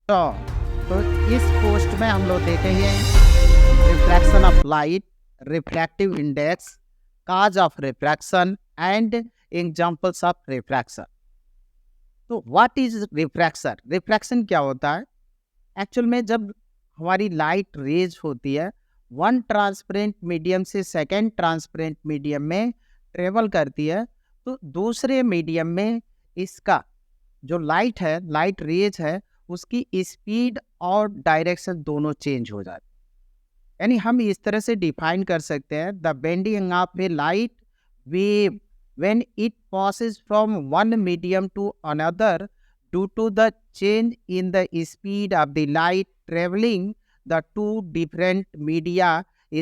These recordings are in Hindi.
तो तो इस पोस्ट में हम लोग देखेंगे refraction of light, refractive index, cause of refraction and examples of refraction. तो व्हाट इज रिफ्रैक्शन? रिफ्रैक्शन क्या होता है? एक्चुअल में जब हमारी लाइट रेज होती है, वन ट्रांसपेरेंट मीडियम से सेकेंड ट्रांसपेरेंट मीडियम में ट्रेवल करती है, तो दूसरे मीडियम में इसका जो लाइट है, लाइट रेज है, उसकी स्पीड और डायरेक्शन दोनों चेंज हो जाती है। यानी हम इस तरह से डिफाइन कर सकते हैं the bending of A light wave when it passes from one medium to another due to the change in the speed of the light traveling the two different media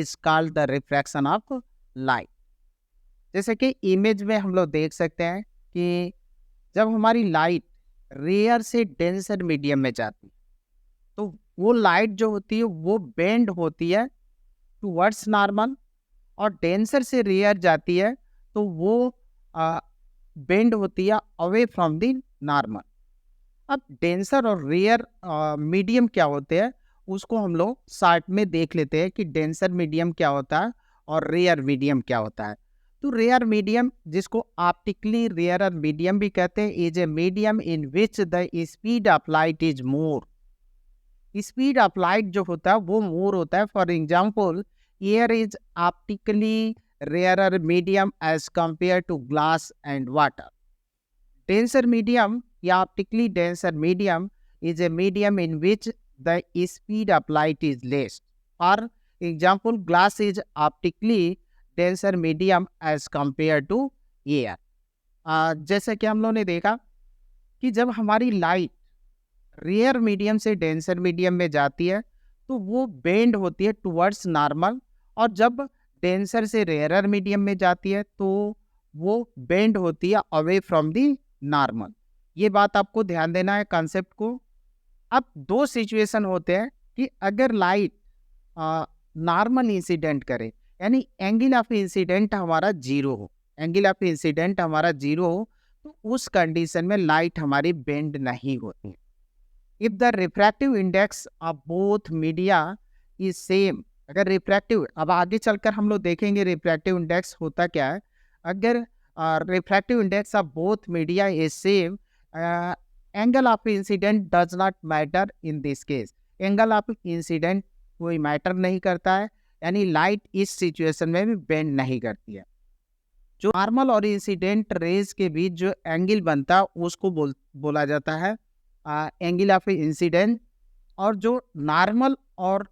is called the refraction of light। जैसे कि इमेज में हम लोग देख सकते हैं कि जब हमारी लाइट रेयर से डेंसर मीडियम में जाती है, तो वो लाइट जो होती है वो बेंड होती है टुवर्ड्स नॉर्मल, और डेंसर से रेयर जाती है तो वो बेंड होती है अवे फ्रॉम द नॉर्मल। अब डेंसर और रेयर मीडियम क्या होते हैं, उसको हम लोग शार्ट में देख लेते हैं कि डेंसर मीडियम क्या होता है और रेयर मीडियम क्या होता है। तो रेयर मीडियम, जिसको ऑप्टिकली रेयर मीडियम भी कहते हैं, is a medium in which the speed of light is more. Speed of light जो होता है वो मोर होता है। For example, air is optically rare medium as compare to glass and water. Denser medium या optically denser medium is a medium in which the speed of light is less. For example, glass is optically denser medium as compared to air. जैसे कि हम लोगों ने देखा कि जब हमारी लाइट रेयर मीडियम से डेंसर मीडियम में जाती है तो वो बेंड होती है टुवर्ड्स नॉर्मल, और जब डेंसर से रेयर मीडियम में जाती है तो वो बेंड होती है अवे फ्रॉम दी नॉर्मल। ये बात आपको ध्यान देना है कॉन्सेप्ट को। अब दो सिचुएशन होते हैं कि अगर लाइट नॉर्मल इंसिडेंट करे, यानी एंगल ऑफ इंसिडेंट हमारा जीरो हो, एंगल ऑफ इंसिडेंट हमारा जीरो हो, तो उस कंडीशन में लाइट हमारी बेंड नहीं होती। If the refractive index of both media is same, अगर रिफ्रैक्टिव, अब आगे चलकर हम लोग देखेंगे रिफ्रैक्टिव इंडेक्स होता क्या है। अगर refractive index of both media is same, angle of incident does not matter in this case. Angle of incident कोई मैटर नहीं करता है, यानी लाइट इस सिचुएशन में भी बेंड नहीं करती है। जो नॉर्मल और इंसिडेंट रेज के बीच जो एंगल बनता है उसको बोला जाता है एंगल ऑफ इंसिडेंट, और जो नॉर्मल और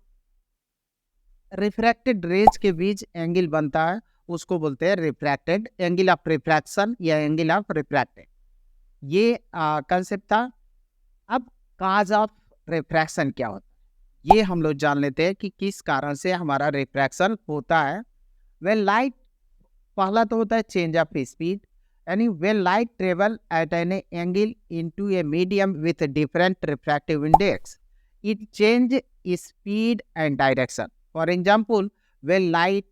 रिफ्रैक्टेड रेज के बीच एंगल बनता है उसको बोलते हैं रिफ्रैक्टेड, एंगल ऑफ रिफ्रैक्शन या एंगल ऑफ रिफ्रैक्टेड। ये कंसेप्ट था। अब काज ऑफ रिफ्रैक्शन क्या होता है, ये हम लोग जान लेते हैं कि किस कारण से हमारा रिफ्रैक्शन होता है। वेन लाइट, पहला तो होता है चेंज ऑफ स्पीड, यानी when light travel at an angle into a medium with different refractive index, it change speed and direction. For example, when light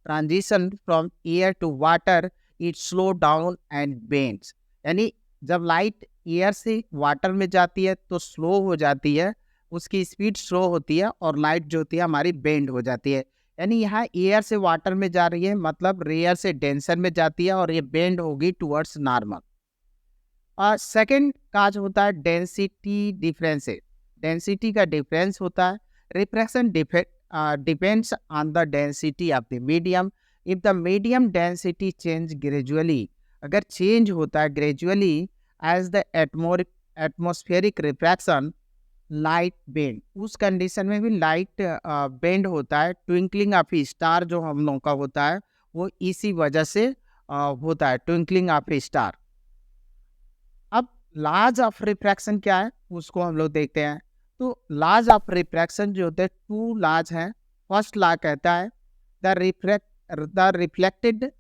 transition from air to water, it slow down and bends. यानी जब लाइट एयर से वाटर में जाती है तो स्लो हो जाती है, उसकी स्पीड स्लो होती है और लाइट जो होती है हमारी बेंड हो जाती है। यानी यहाँ एयर से वाटर में जा रही है, मतलब रेयर से डेंसर में जाती है और ये बेंड होगी टुवर्ड्स नॉर्मल। सेकेंड काज होता है डेंसिटी डिफरेंसेस। डेंसिटी का डिफरेंस होता है। Refraction depends on the density of the medium. If the medium density change gradually, अगर चेंज होता है gradually as the atmospheric refraction, light bend, उस कंडीशन में भी लाइट बेंड होता है। ट्विंकलिंग ऑफ स्टार जो हम लोगों का होता है वो इसी वजह से होता है, ट्विंकलिंग ऑफ स्टार। अब लॉज ऑफ रिफ्रैक्शन क्या है उसको हम लोग देखते हैं। तो लॉज ऑफ रिफ्रैक्शन जो होते हैं, टू लॉज हैं। फर्स्ट लॉ कहता है the reflected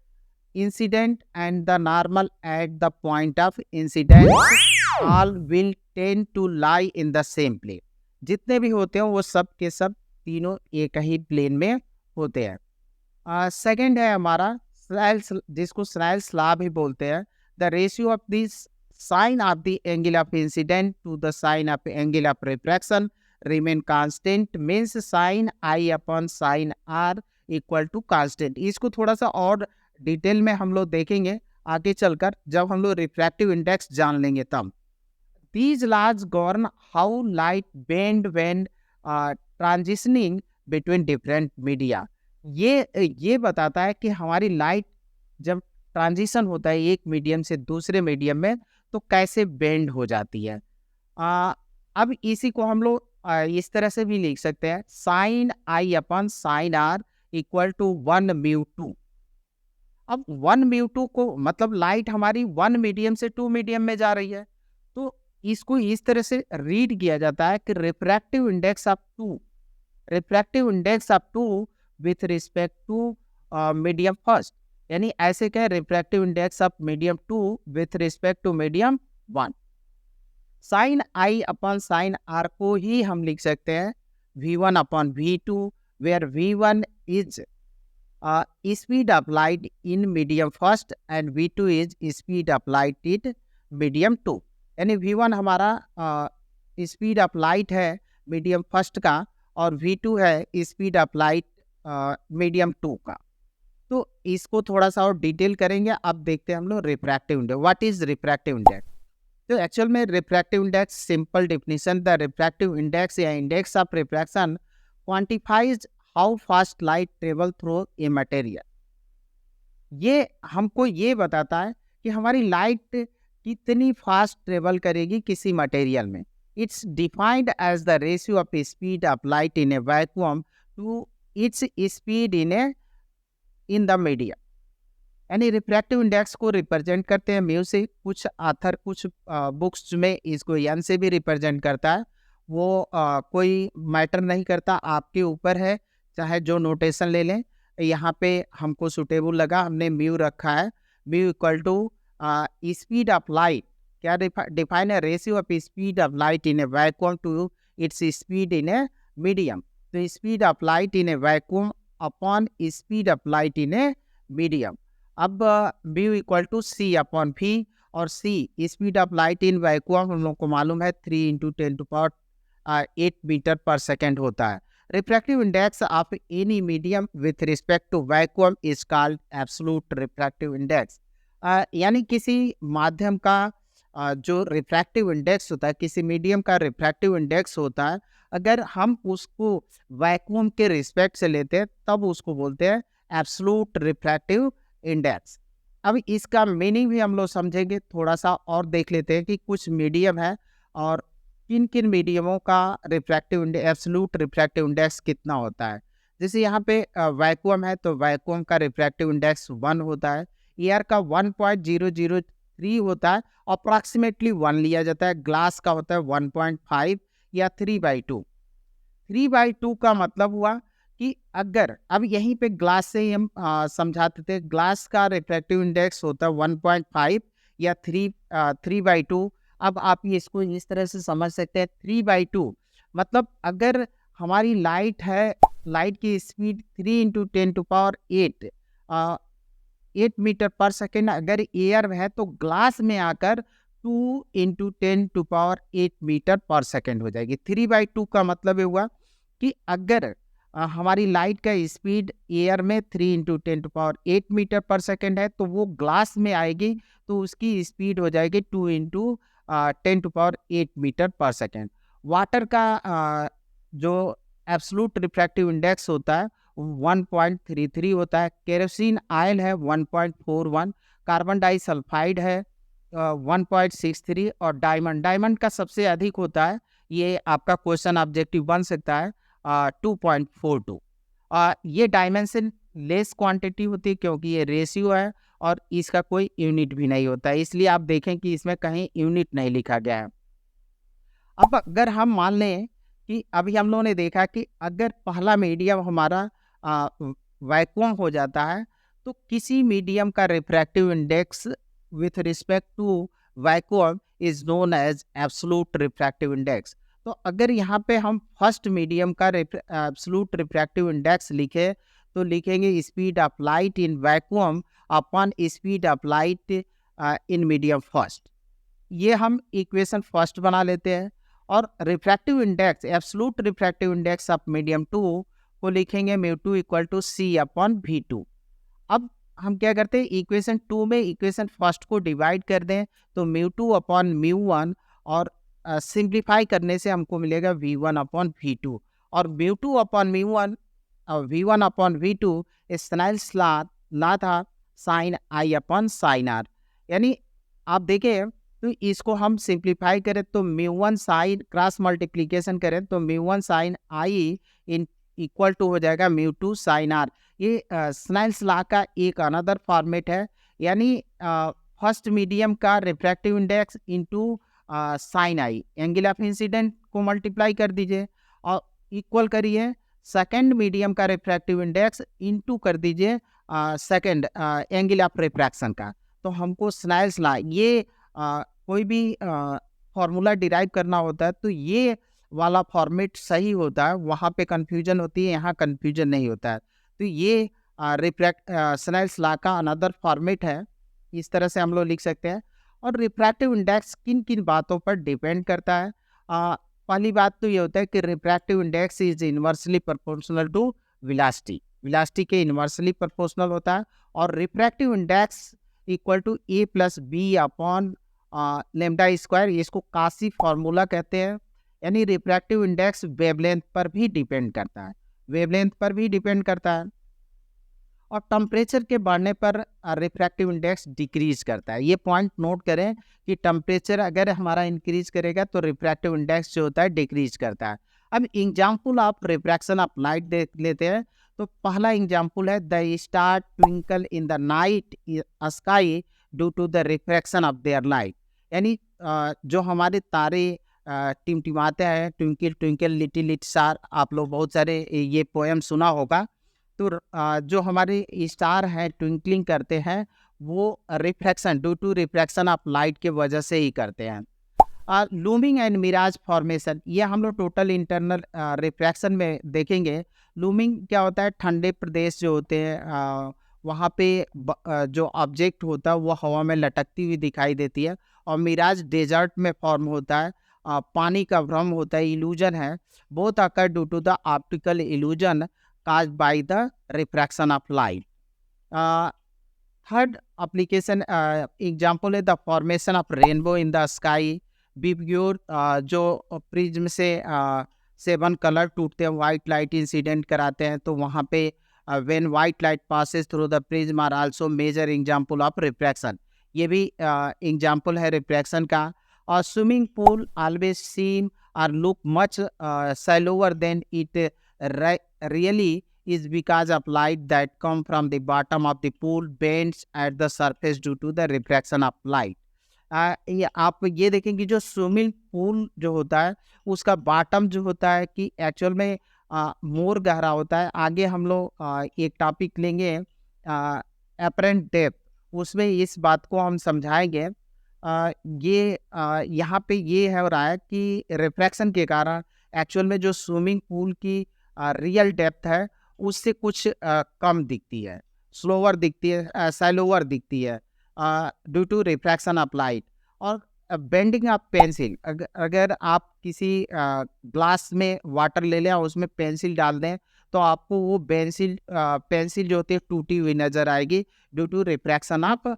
incident and the normal at the point of incidence all will tend to lie in the same plane। जितने भी होते हैं वो सब के सब तीनों एक ही प्लेन में होते हैं। सेकंड है हमारा स्नेल्स, जिसको स्नेल्स लॉ भी बोलते हैं। The ratio of this sign of the angle of incident to the sign of angle of refraction remain constant means sin I upon sin r equal to constant. इसको थोड़ा सा और डिटेल में हम लोग देखेंगे आगे चलकर, जब हम लोग रिफ्रैक्टिव इंडेक्स जान लेंगे तब। These laws govern how light bend when transitioning between different media। ये बताता है कि हमारी लाइट जब ट्रांजिशन होता है एक मीडियम से दूसरे मीडियम में तो कैसे बेंड हो जाती है। अब इसी को हम लोग इस तरह से भी लिख सकते हैं, sine i upon sine r equal to 1 mu 2। अब 1 म्यू 2 को मतलब लाइट हमारी 1 मीडियम से 2 मीडियम में जा रही है, तो इसको इस तरह से रीड किया जाता है कि refractive index of two with respect to medium first, यानी ऐसे कहें refractive index of medium 2 with respect to medium 1। Sine i upon sine r को ही हम लिख सकते हैं V1 upon V2, where V1 is speed of light in medium first and V2 is speed of light in medium 2। यानी V1 हमारा स्पीड ऑफ लाइट है मीडियम फर्स्ट का और V2 है स्पीड ऑफ लाइट मीडियम 2 का। तो इसको थोड़ा सा और डिटेल करेंगे। अब देखते हैं हम लोग refractive index. What is refractive index? तो एक्चुअल में refractive index simple definition, the refractive index या index of refraction quantifies how fast light travel through a material. ये हमको ये बताता है कि हमारी लाइट कितनी फास्ट ट्रेवल करेगी किसी मटेरियल में। It's defined as the ratio of speed of light in a vacuum to its speed in the media. यानी रिफ्रैक्टिव इंडेक्स को रिप्रेजेंट करते हैं म्यू से, कुछ ऑथर कुछ बुक्स में इसको एन से भी रिप्रेजेंट करता है। वो कोई मैटर नहीं करता, आपके ऊपर है, चाहे जो नोटेशन ले लें। यहाँ पे हमको सुटेबल लगा, हमने म्यू रखा है। Mu equal to speed of light, क्या डिफाइन है? Ratio of speed of light in a vacuum to its speed in a medium. तो speed of light in a vacuum upon speed of light in a medium. अब mu equal to C upon V, और C speed of light in vacuum हम लोग को मालूम है 3 × 10⁸ मीटर पर सेकेंड होता है। Refractive index of any medium with respect to vacuum is called absolute refractive index. यानी किसी माध्यम का जो रिफ्रैक्टिव इंडेक्स होता है, किसी मीडियम का रिफ्रैक्टिव इंडेक्स होता है, अगर हम उसको वैक्यूम के रिस्पेक्ट से लेते हैं तब उसको बोलते हैं एब्सोल्यूट रिफ्रैक्टिव इंडेक्स। अब इसका मीनिंग भी हम लोग समझेंगे, थोड़ा सा और देख लेते हैं कि कुछ मीडियम है और किन किन मीडियमों का refractive index, absolute refractive index कितना होता है। जैसे यहाँ पे वैक्यूम है तो वैक्यूम का रिफ्रैक्टिव इंडेक्स 1 होता है, एयर का 1.003 होता है, अप्रॉक्सीमेटली 1 लिया जाता है। ग्लास का होता है 1.5 या 3/2। 3/2 का मतलब हुआ कि अगर अब यहीं पे ग्लास से ही हम समझाते थे, ग्लास का रिफ्रैक्टिव इंडेक्स होता है 1.5 या 3/2। अब आप ये इसको इस तरह से समझ सकते हैं, 3/2 मतलब अगर हमारी लाइट है, लाइट की स्पीड 3 × 10⁸ मीटर पर सेकेंड अगर एयर में है तो ग्लास में आकर 2 × 10⁸ मीटर पर सेकेंड हो जाएगी। 3/2 का मतलब ये हुआ कि अगर हमारी लाइट का स्पीड एयर में 3 × 10⁸ मीटर पर सेकेंड है तो वो ग्लास में आएगी तो उसकी स्पीड हो जाएगी 2 × 10⁸ मीटर पर सेकेंड। वाटर का जो एब्सोल्यूट रिफ्रैक्टिव इंडेक्स होता है 1.33 होता है। केरोसिन ऑयल है 1.41, कार्बन डाइसल्फाइड है 1.63 और डायमंड का सबसे अधिक होता है, ये आपका क्वेश्चन ऑब्जेक्टिव बन सकता है 2.42। ये डायमेंशन लेस क्वांटिटी होती है क्योंकि ये रेशियो है और इसका कोई यूनिट भी नहीं होता है, इसलिए आप देखें कि इसमें कहीं यूनिट नहीं लिखा गया है। अब अगर हम मान लें कि अभी हम लोगों ने देखा कि अगर पहला मीडियम हमारा वैक्यूम हो जाता है तो किसी मीडियम का refractive index with respect to vacuum is known as absolute refractive index. तो अगर यहाँ पे हम फर्स्ट मीडियम का एब्सोल्यूट रिफ्रैक्टिव इंडेक्स लिखे तो लिखेंगे speed of light in vacuum upon speed of light in medium first. ये हम इक्वेशन फर्स्ट बना लेते हैं और refractive index, absolute refractive index of medium 2 को लिखेंगे mu 2 equal to C upon v 2। अब हम क्या करते हैं, इक्वेशन 2 में इक्वेशन फर्स्ट को डिवाइड कर दें तो म्यू 2 अपॉन म्यू 1 और सिंप्लीफाई करने से हमको मिलेगा वी 1 अपॉन वी 2 और म्यू 2 अपॉन म्यू 1 और v 1 upon v 2 Snell's law था sine i upon sine r. यानी आप देखें तो इसको हम सिंप्लीफाई करें तो म्यू 1 साइन क्रॉस मल्टीप्लीकेशन करें तो mu 1 sine i in equal to हो जाएगा म्यू 2 साइन आर। ये स्नेल्स लॉ का एक अनदर फॉर्मेट है, यानी फर्स्ट मीडियम का refractive index into sine i, angle of incident को मल्टीप्लाई कर दीजिए और इक्वल करिए सेकंड मीडियम का रिफ्रैक्टिव इंडेक्स इनटू कर दीजिए सेकंड एंगल ऑफ रिफ्रैक्शन का। तो हमको स्नेल्स लॉ ये कोई भी फॉर्मूला डिराइव करना होता है तो ये वाला फॉर्मेट सही होता है, वहाँ पे कंफ्यूजन होती है, यहाँ कंफ्यूजन नहीं होता है। तो ये स्नेल्स लॉ का अनदर फॉर्मेट है, इस तरह से हम लोग लिख सकते हैं। और रिफ्रैक्टिव इंडेक्स किन किन बातों पर डिपेंड करता है? पहली बात तो ये होता है कि refractive index is inversely proportional to velocity, velocity के इन्वर्सली प्रोपोर्शनल होता है। और refractive index equal to A plus B upon lambda square, इसको कासी फार्मूला कहते हैं। यानी रिफ्रैक्टिव इंडेक्स वेवलेंथ पर भी डिपेंड करता है, वेवलेंथ पर भी डिपेंड करता है। और टेम्परेचर के बढ़ने पर रिफ्रैक्टिव इंडेक्स डिक्रीज करता है। ये पॉइंट नोट करें कि टेम्परेचर अगर हमारा इंक्रीज करेगा तो रिफ्रैक्टिव इंडेक्स जो होता है डिक्रीज करता है। अब example of refraction of light देख लेते हैं। तो पहला एग्जाम्पल है the star twinkle in the night sky due to the refraction of their light. यानी जो हमारे तारे टिमटिमाते हैं, twinkle twinkle little little star, आप लोग बहुत सारे ये पोएम सुना होगा। तो जो हमारे स्टार हैं ट्विंकलिंग करते हैं वो refraction due to refraction of light के वजह से ही करते हैं। लूमिंग एंड मिराज फॉर्मेशन, ये हम लोग टोटल इंटरनल रिफ्रैक्शन में देखेंगे। लूमिंग क्या होता है, ठंडे प्रदेश जो होते हैं वहाँ पे जो ऑब्जेक्ट होता है वो हवा में लटकती हुई दिखाई देती है। और मिराज डेजर्ट में फॉर्म होता है, पानी का भ्रम होता है, इल्यूजन है। Both occur due to the optical illusion caused by the refraction of light. Third application example है the formation of rainbow in the sky. बिब्यूर जो प्रिज्म से 7 कलर टूटते हैं, वाइट लाइट इंसिडेंट कराते हैं, तो वहाँ पे when white light passes through the prism are also major example of refraction. ये भी एग्जाम्पल है रिफ्रैक्शन का। और swimming pool always seem or look much shallower than it really is because of light that come from the bottom of the pool bends at the surface due to the refraction of light. ये आप ये देखेंगे जो स्विमिंग पूल जो होता है उसका बॉटम जो होता है कि एक्चुअल में मोर गहरा होता है। आगे हम लोग एक टॉपिक लेंगे एपरेंट डेप्थ, उसमें इस बात को हम समझाएंगे। ये यहाँ पे ये है हो रहा है कि रिफ्रैक्शन के कारण एक्चुअल में जो स्विमिंग पूल की रियल डेप्थ है उससे कुछ कम दिखती है, स्लोअर दिखती है, सैलोअर दिखती है due to refraction of light. और बेंडिंग ऑफ पेंसिल, अगर आप किसी ग्लास में वाटर ले लें और उसमें पेंसिल डाल दें तो आपको वो पेंसिल जो होती है टूटी हुई नज़र आएगी due to refraction of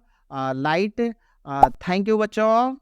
light. Thank you बच्चों।